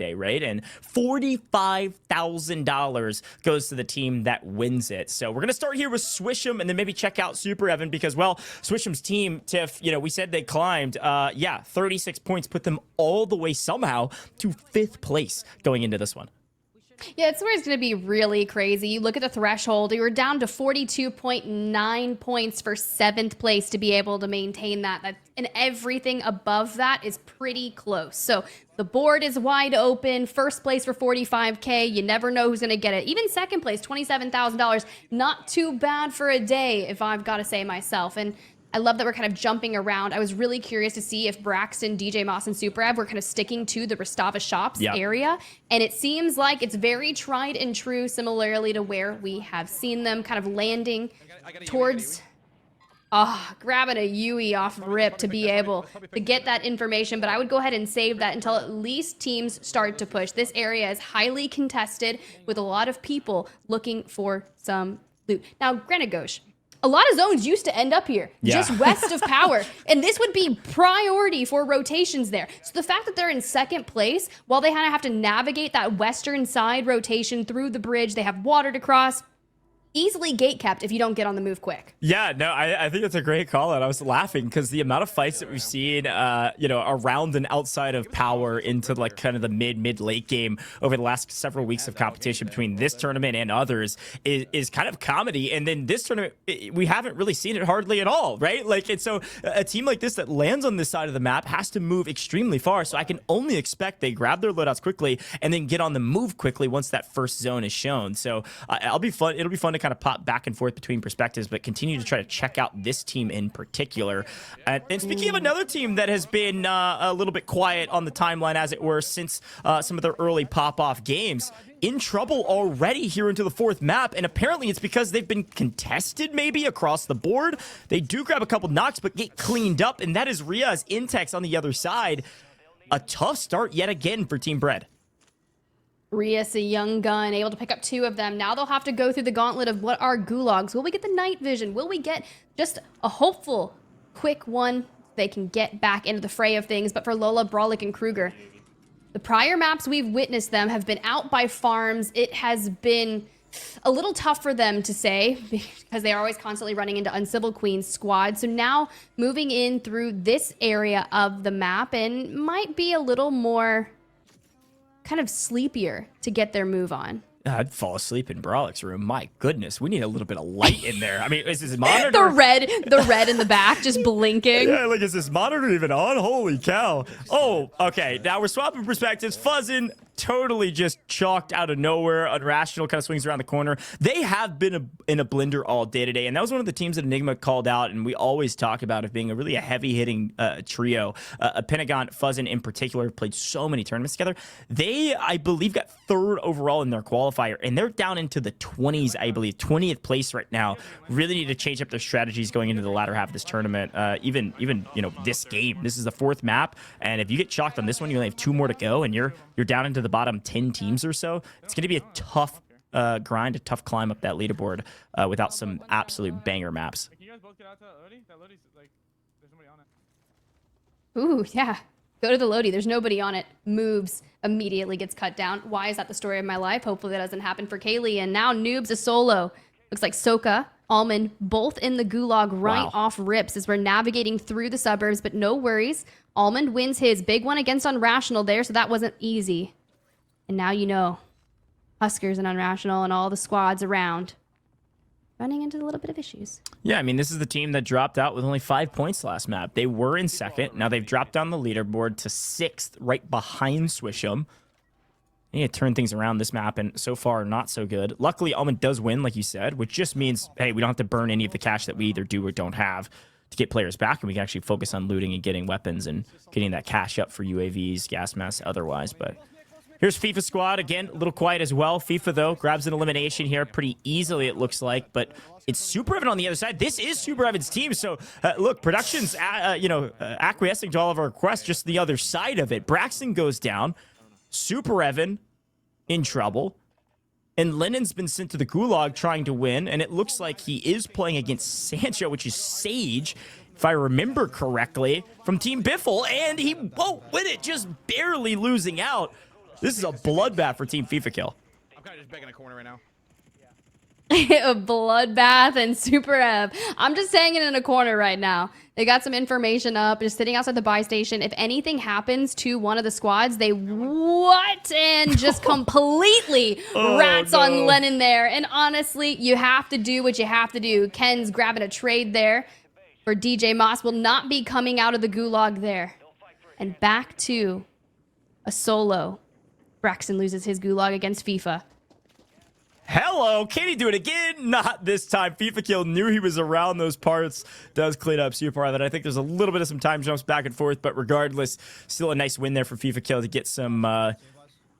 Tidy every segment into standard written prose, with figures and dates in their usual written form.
day, right? And $45,000 goes to the team that wins it. So we're going to start here with Swish'em and then maybe check out Super Evan because, well, Swish'em's team, Tiff, you know, we said they climbed, 36 points, put them all the way somehow to 5th place going into this one. Yeah, it's where it's going to be really crazy. You look at the threshold, you were down to 42.9 points for 7th place to be able to maintain that. And everything above that is pretty close. So the board is wide open. 1st place for 45K. You never know who's going to get it. Even 2nd place, $27,000. Not too bad for a day, if I've got to say myself. And I love that we're kind of jumping around. I was really curious to see if Braxton, DJ Moss, and Super Ev were kind of sticking to the Rostava Shops area. And it seems like it's very tried and true, similarly to where we have seen them kind of landing towards... grabbing a Yui off rip to be able to get that information. But I would go ahead and save that until at least teams start to push. This area is highly contested with a lot of people looking for some loot. Now, granted, Ghosh, a lot of zones used to end up here, just west of power. And this would be priority for rotations there. So the fact that they're in 2nd place, while they kind of have to navigate that western side rotation through the bridge, they have water to cross, easily gate kept if you don't get on the move quick. Yeah, no, I think it's a great call out. I was laughing because the amount of fights that we've seen, around and outside of power into like kind of the mid-late game over the last several weeks of competition between this tournament and others is kind of comedy. And then this tournament, we haven't really seen it hardly at all, right? Like, and so a team like this that lands on this side of the map has to move extremely far. So I can only expect they grab their loadouts quickly and then get on the move quickly once that first zone is shown. So it'll be fun to kind of pop back and forth between perspectives, but continue to try to check out this team in particular. And speaking of another team that has been a little bit quiet on the timeline, as it were, since some of their early pop-off games, in trouble already here into the 4th map, and apparently it's because they've been contested maybe across the board. They do grab a couple knocks, but get cleaned up, and that is Ria's Intex on the other side. A tough start yet again for Team Bread. Rias, a young gun, able to pick up 2 of them. Now they'll have to go through the gauntlet of what are gulags. Will we get the night vision? Will we get just a hopeful quick one? They can get back into the fray of things. But for Lola, Brolic, and Kruger, the prior maps we've witnessed them have been out by farms. It has been a little tough for them to say because they are always constantly running into Uncivil Queen's squad. So now moving in through this area of the map and might be a little more kind of sleepier to get their move on. I'd fall asleep in Brolic's room. My goodness, we need a little bit of light in there. I mean, is this monitor? the red in the back just blinking. Yeah, like, is this monitor even on? Holy cow. Oh, okay. Now we're swapping perspectives. Fuzzin, totally just chalked out of nowhere. Unrational kind of swings around the corner. They have been in a blender all day today, and that was one of the teams that Enigma called out, and we always talk about it being a really heavy-hitting trio. Pentagon, Fuzzin in particular, have played so many tournaments together. They, I believe, got 3rd overall in their qualifier, and they're down into the 20s, I believe, 20th place right now. Really need to change up their strategies going into the latter half of this tournament. Even this game. This is the 4th map, and if you get chalked on this one, you only have 2 more to go, and you're down into the bottom 10 teams or so. It's going to be a tough grind, a tough climb up that leaderboard without some absolute banger maps. Can you guys both get out to that Lodi? That Lodi's like, there's nobody on it. Ooh, yeah. Go to the Lodi. There's nobody on it. Moves. Immediately gets cut down. Why is that the story of my life? Hopefully that doesn't happen for Kaylee. And now Noob's a solo. Looks like Soka, Almond, both in the gulag right off rips as we're navigating through the suburbs, but no worries. Almond wins his big one against Unrational there, so that wasn't easy. And now you know, Huskerrs and Unrational and all the squads around running into a little bit of issues. Yeah, I mean, this is the team that dropped out with only 5 points last map. They were in 2nd. Now they've dropped down the leaderboard to 6th, right behind Swish'em. They need to turn things around this map, and so far, not so good. Luckily, Almond does win, like you said, which just means, hey, we don't have to burn any of the cash that we either do or don't have to get players back, and we can actually focus on looting and getting weapons and getting that cash up for UAVs, gas masks, otherwise. But here's FIFA squad. Again, a little quiet as well. FIFA, though, grabs an elimination here pretty easily, it looks like. But it's Super Evan on the other side. This is Super Evan's team. So, look, Production's, acquiescing to all of our requests, just the other side of it. Braxton goes down. Super Evan in trouble. And Lennon's been sent to the gulag trying to win. And it looks like he is playing against Sancho, which is Sage, if I remember correctly, from Team Biffle. And he won't win it, just barely losing out. This is a bloodbath for Team FIFA Kill. I'm kind of just begging a corner right now. A bloodbath and Super Ev. I'm just hanging in a corner right now. They got some information up, just sitting outside the buy station. If anything happens to one of the squads, they what? And just completely rats on Lennon there. And honestly, you have to do what you have to do. Ken's grabbing a trade there for DJ Moss. Will not be coming out of the gulag there. And back to a solo. Braxton loses his gulag against FIFA. Hello, can he do it again? Not this time. FIFA Kill knew he was around those parts. Does clean up super hard. That I think there's a little bit of some time jumps back and forth, but regardless, still a nice win there for FIFA Kill to get some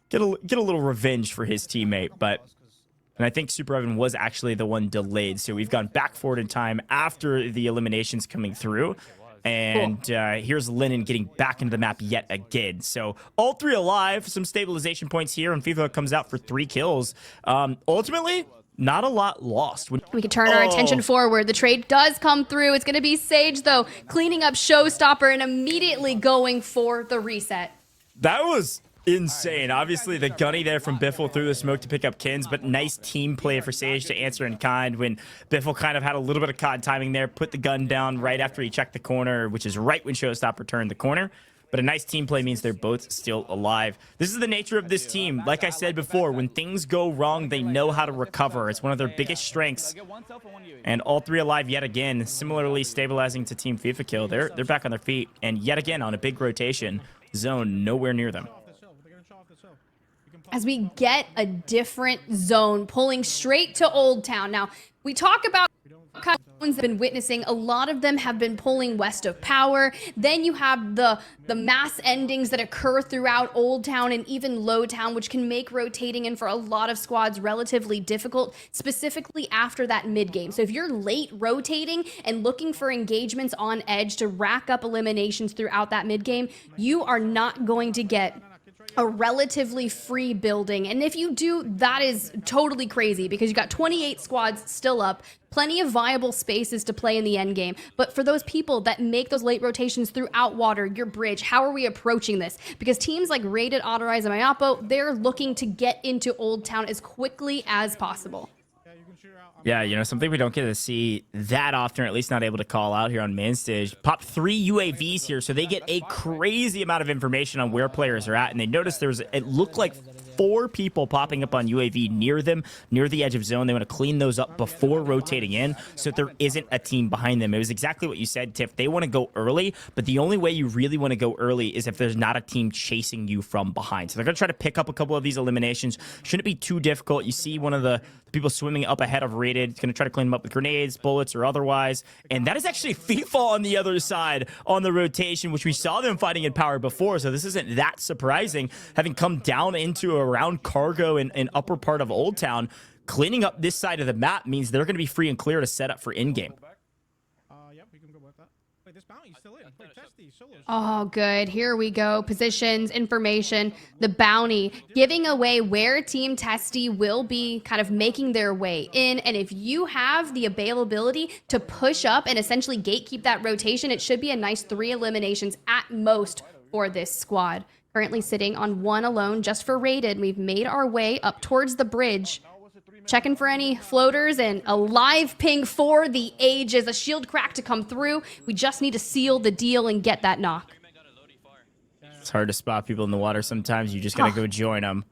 get a little revenge for his teammate. And I think Super Evan was actually the one delayed, so we've gone back forward in time after the eliminations coming through. And here's Lennon getting back into the map yet again. So all three alive, some stabilization points here, and FIFA comes out for 3 kills. Ultimately, not a lot lost. We can turn our attention forward. The trade does come through. It's going to be Sage, though, cleaning up Showstopper and immediately going for the reset. That was insane. Obviously, the gunny there from Biffle through the smoke to pick up Kins, but nice team play for Sage to answer in kind when Biffle kind of had a little bit of COD timing there, put the gun down right after he checked the corner, which is right when Showstopper turned the corner. But a nice team play means they're both still alive. This is the nature of this team. Like I said before, when things go wrong, they know how to recover. It's one of their biggest strengths. And all 3 alive yet again, similarly stabilizing to Team FIFA Kill. They're back on their feet, and yet again on a big rotation. Zone nowhere near them. As we get a different zone pulling straight to Old Town. Now, we talk about zones have been witnessing. A lot of them have been pulling west of Power. Then you have the mass endings that occur throughout Old Town and even Low Town, which can make rotating in for a lot of squads relatively difficult, specifically after that mid game. So if you're late rotating and looking for engagements on edge to rack up eliminations throughout that mid game, you are not going to get a relatively free building. And if you do, that is totally crazy because you got 28 squads still up, plenty of viable spaces to play in the end game. But for those people that make those late rotations throughout water, your bridge, how are we approaching this? Because teams like Rated, Autorize, and Mayapo, they're looking to get into Old Town as quickly as possible. Yeah, you know, something we don't get to see that often, or at least not able to call out here on main stage. Pop 3 UAVs here, so they get a crazy amount of information on where players are at, and they notice it looked like 4 people popping up on UAV near them, near the edge of zone. They want to clean those up before rotating in so that there isn't a team behind them. It was exactly what you said, Tiff. They want to go early, but the only way you really want to go early is if there's not a team chasing you from behind. So they're going to try to pick up a couple of these eliminations. Shouldn't be too difficult. You see one of the people swimming up ahead of Rated. It's going to try to clean them up with grenades, bullets, or otherwise. And that is actually FIFA on the other side on the rotation, which we saw them fighting in Power before. So this isn't that surprising, having come down into around Cargo and upper part of Old Town. Cleaning up this side of the map means they're going to be free and clear to set up for in-game. Yep, we can go back that. Wait, this bounty's still in. Wait, test these solos. Oh, good. Here we go. Positions, information, the bounty, giving away where Team Testy will be kind of making their way in. And if you have the availability to push up and essentially gatekeep that rotation, it should be a nice 3 eliminations at most for this squad. Currently sitting on 1 alone just for Rated. We've made our way up towards the bridge. Checking for any floaters and a live ping for the ages. A shield crack to come through. We just need to seal the deal and get that knock. It's hard to spot people in the water sometimes. You just got to go join them.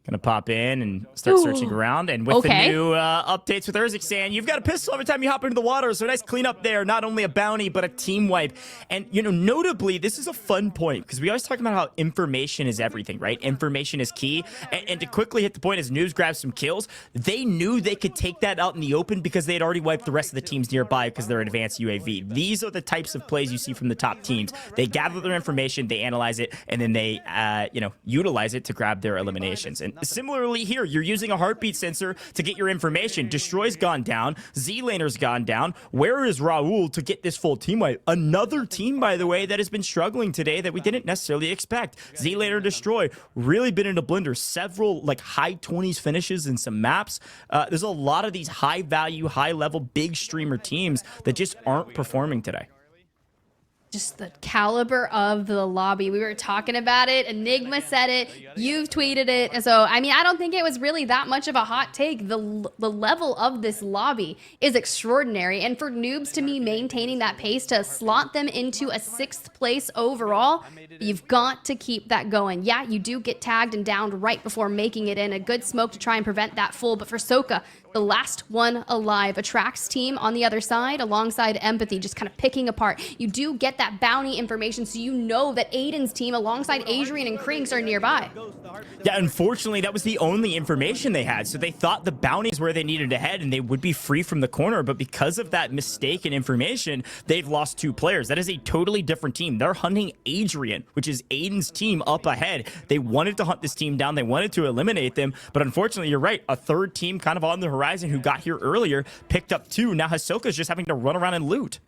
Gonna pop in and start searching around. And with the new updates with Urzikstan, you've got a pistol every time you hop into the water. So nice cleanup there. Not only a bounty, but a team wipe. And, you know, notably, this is a fun point because we always talk about how information is everything, right? Information is key. And to quickly hit the point as News grabs some kills, they knew they could take that out in the open because they had already wiped the rest of the teams nearby because they're advanced UAV. These are the types of plays you see from the top teams. They gather their information, they analyze it, and then they, you know, utilize it to grab their eliminations. And similarly here, you're using a heartbeat sensor to get your information. Destroy's gone down. Zlaner's gone down. Where is Raul to get this full team wipe? Another team, by the way, that has been struggling today that we didn't necessarily expect. Zlaner, Destroy, really been in a blender. Several like high 20s finishes in some maps. There's a lot of these high value, high level, big streamer teams that just aren't performing today. Just the caliber of the lobby. We were talking about it. Enigma said it. You've tweeted it. And so, I mean, I don't think it was really that much of a hot take. The level of this lobby is extraordinary. And for noobs to be maintaining that pace to slot them into a 6th place overall, you've got to keep that going. Yeah, you do get tagged and downed right before making it in. A good smoke to try and prevent that full. But for Soka, the last one alive, attracts team on the other side alongside Empathy, just kind of picking apart. You do get that bounty information, so you know that Aydan's team alongside Adrian and Krinks are nearby. Yeah, unfortunately, that was the only information they had. So they thought the bounties where they needed to head and they would be free from the corner. But because of that mistaken information, they've lost 2 players. That is a totally different team. They're hunting Adrian, which is Aydan's team up ahead. They wanted to hunt this team down. They wanted to eliminate them. But unfortunately, you're right. A 3rd team kind of on the horizon who got here earlier picked up 2. Now Hisoka's just having to run around and loot.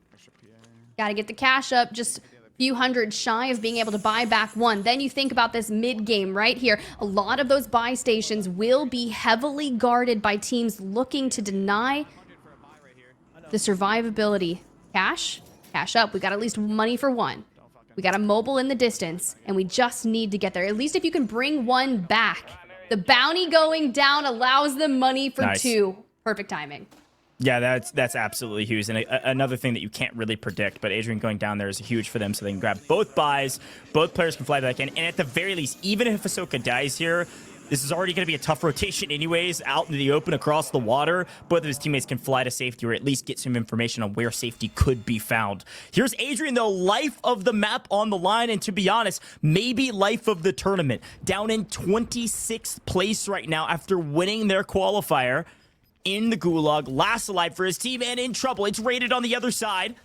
Gotta get the cash up, just a few hundred shy of being able to buy back 1. Then you think about this mid game right here. A lot of those buy stations will be heavily guarded by teams looking to deny the survivability. Cash up. We got at least money for 1. We got a mobile in the distance, and we just need to get there. At least if you can bring 1 back. The bounty going down allows them money for 2. Perfect timing. Yeah, that's absolutely huge. And another thing that you can't really predict, but Adrian going down there is huge for them, so they can grab both buys. Both players can fly back in. And at the very least, even if Hisoka dies here, this is already going to be a tough rotation anyways, out into the open across the water. Both of his teammates can fly to safety or at least get some information on where safety could be found. Here's Adrian, though, life of the map on the line. And to be honest, maybe life of the tournament. Down in 26th place right now after winning their qualifier. In the gulag, last alive for his team and in trouble. It's raided on the other side.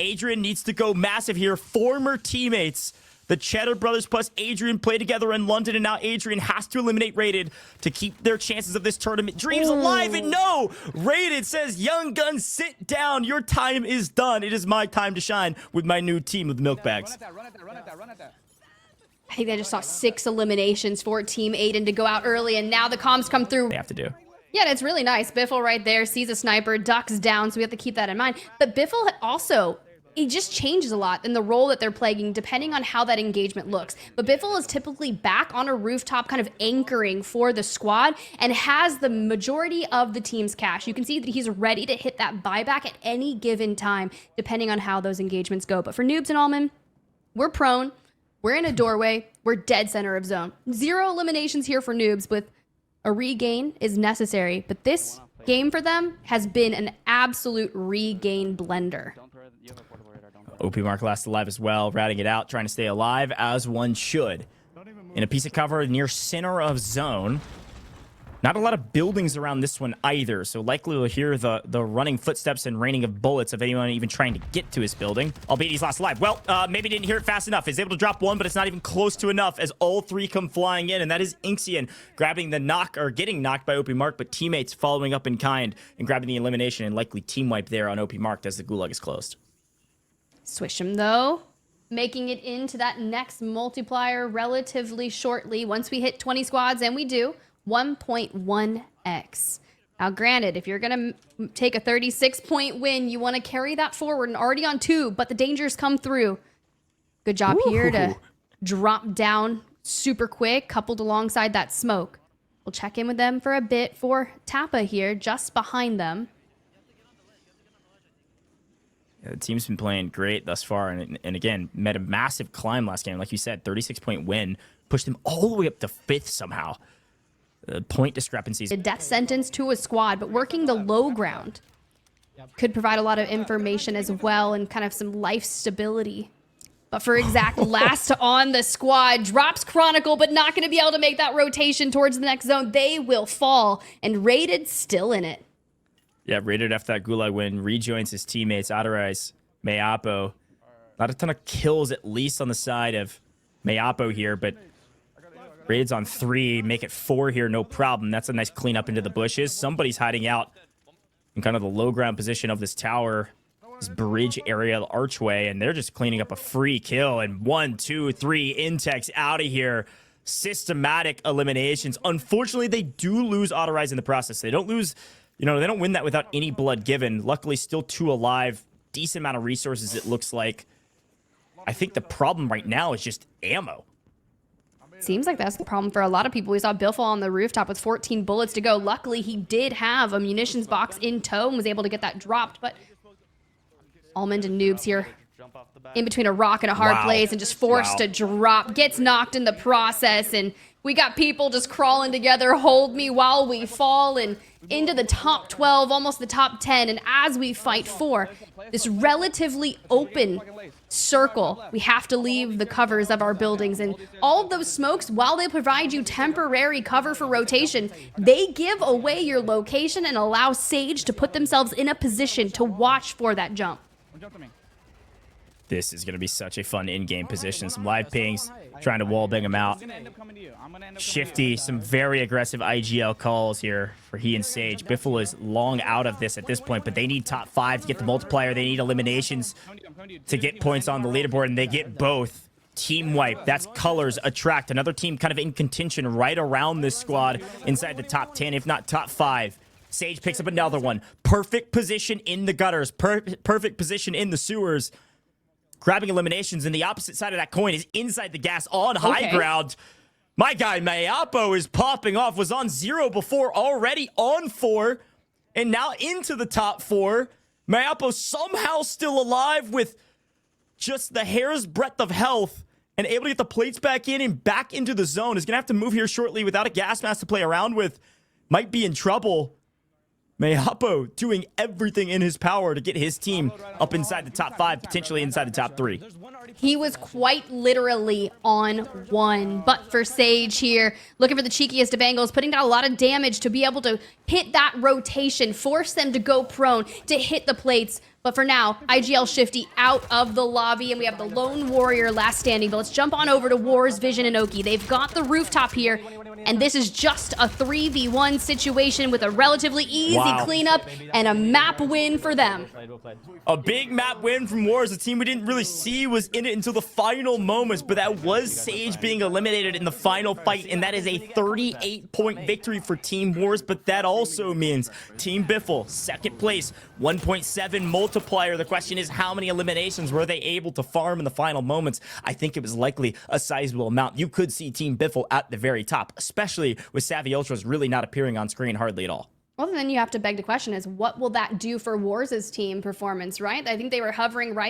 Adrian needs to go massive here. Former teammates, the Cheddar brothers plus Adrian, play together in London, and now Adrian has to eliminate Rated to keep their chances of this tournament dreams alive. And no, Rated says, young gun, sit down. Your time is done. It is my time to shine with my new team of the milk bags. I think I just saw 6 eliminations for Team Aydan to go out early, and now the comms come through. They have to do. Yeah, it's really nice. Biffle right there sees a sniper, ducks down, so we have to keep that in mind. But Biffle also, it just changes a lot in the role that they're playing depending on how that engagement looks. But Biffle is typically back on a rooftop kind of anchoring for the squad and has the majority of the team's cash. You can see that he's ready to hit that buyback at any given time depending on how those engagements go. But for Noobs and Allman, we're prone. We're in a doorway. We're dead center of zone. 0 eliminations here for Noobs with a regain is necessary, but this game for them has been an absolute regain blender. OP Mark last alive as well, routing it out, trying to stay alive as one should. In a piece of cover near center of zone. Not a lot of buildings around this one either, so likely we'll hear the running footsteps and raining of bullets of anyone even trying to get to his building. Albeit he's last alive. Well, maybe didn't hear it fast enough. He's able to drop 1, but it's not even close to enough as all 3 come flying in, and that is Inxian grabbing the knock, or getting knocked by OP Mark, but teammates following up in kind and grabbing the elimination, and likely team wipe there on OP Mark as the gulag is closed. Swish him though, making it into that next multiplier relatively shortly once we hit 20 squads, and we do. 1.1x. Now, granted, if you're going to take a 36-point win, you want to carry that forward and already on 2, but the dangers come through. Good job here to drop down super quick, coupled alongside that smoke. We'll check in with them for a bit for Tappa here, just behind them. Yeah, the team's been playing great thus far, and again, met a massive climb last game. Like you said, 36-point win, pushed them all the way up to 5th somehow. Point discrepancies. A death sentence to a squad, but working the low ground could provide a lot of information as well and kind of some life stability. But for Exact, last on the squad, drops Chronicle, but not going to be able to make that rotation towards the next zone. They will fall, and Rated still in it. Yeah, Rated after that gulag win, rejoins his teammates, Adorais, Mayapo. Not a ton of kills, at least on the side of Mayapo here, but Raid's on 3, make it 4 here, no problem. That's a nice clean up into the bushes. Somebody's hiding out in kind of the low ground position of this tower, this bridge area, the archway, and they're just cleaning up a free kill. And 1, 2, 3, Intex out of here. Systematic eliminations. Unfortunately, they do lose Adorais in the process. They don't lose, they don't win that without any blood given. Luckily, still 2 alive. Decent amount of resources, it looks like. I think the problem right now is just ammo. Seems like that's the problem for a lot of people. We saw Biffle on the rooftop with 14 bullets to go. Luckily, he did have a munitions box in tow and was able to get that dropped. But Almond and Noobs here in between a rock and a hard place and just forced to drop. Gets knocked in the process. And we got people just crawling together. Hold me while we fall. And into the top 12, almost the top 10. And as we fight for this relatively open circle, we have to leave the covers of our buildings. And all of those smokes, while they provide you temporary cover for rotation, they give away your location and allow Sage to put themselves in a position to watch for that jump. This is going to be such a fun in-game position. Some live pings, trying to wall bang him out. Shifty, some very aggressive IGL calls here for he and Sage. Biffle is long out of this at this point, but they need top 5 to get the multiplier. They need eliminations to get points on the leaderboard, and they get both. Team wipe. That's Colors Attract. Another team kind of in contention right around this squad inside the top 10, if not top 5. Sage picks up another one. Perfect position in the gutters. Perfect position in the sewers. Grabbing eliminations, and the opposite side of that coin is inside the gas on high ground. My guy Mayapo is popping off. Was on 0 before, already on 4, and now into the top 4. Mayapo somehow still alive with just the hair's breadth of health and able to get the plates back in and back into the zone. Is going to have to move here shortly without a gas mask to play around with. Might be in trouble. Mayapo doing everything in his power to get his team up inside the top 5, potentially inside the top 3. He was quite literally on 1. But for Sage here, looking for the cheekiest of angles, putting down a lot of damage to be able to hit that rotation, force them to go prone, to hit the plates. But for now, IGL Shifty out of the lobby, and we have the Lone Warrior last standing. But let's jump on over to Wars, Vision, and Oki. They've got the rooftop here, and this is just a 3v1 situation with a relatively easy cleanup and a map win for them. A big map win from Wars, a team we didn't really see was in it until the final moments, but that was Sage being eliminated in the final fight, and that is a 38-point victory for Team Wars. But that also means Team Biffle, second place, 1.7 multiplier. The question is, how many eliminations were they able to farm in the final moments? I think it was likely a sizable amount. You could see Team Biffle at the very top, especially with Savvy Ultras really not appearing on screen hardly at all. Well, then you have to beg the question is, what will that do for Wars' team performance, right? I think they were hovering right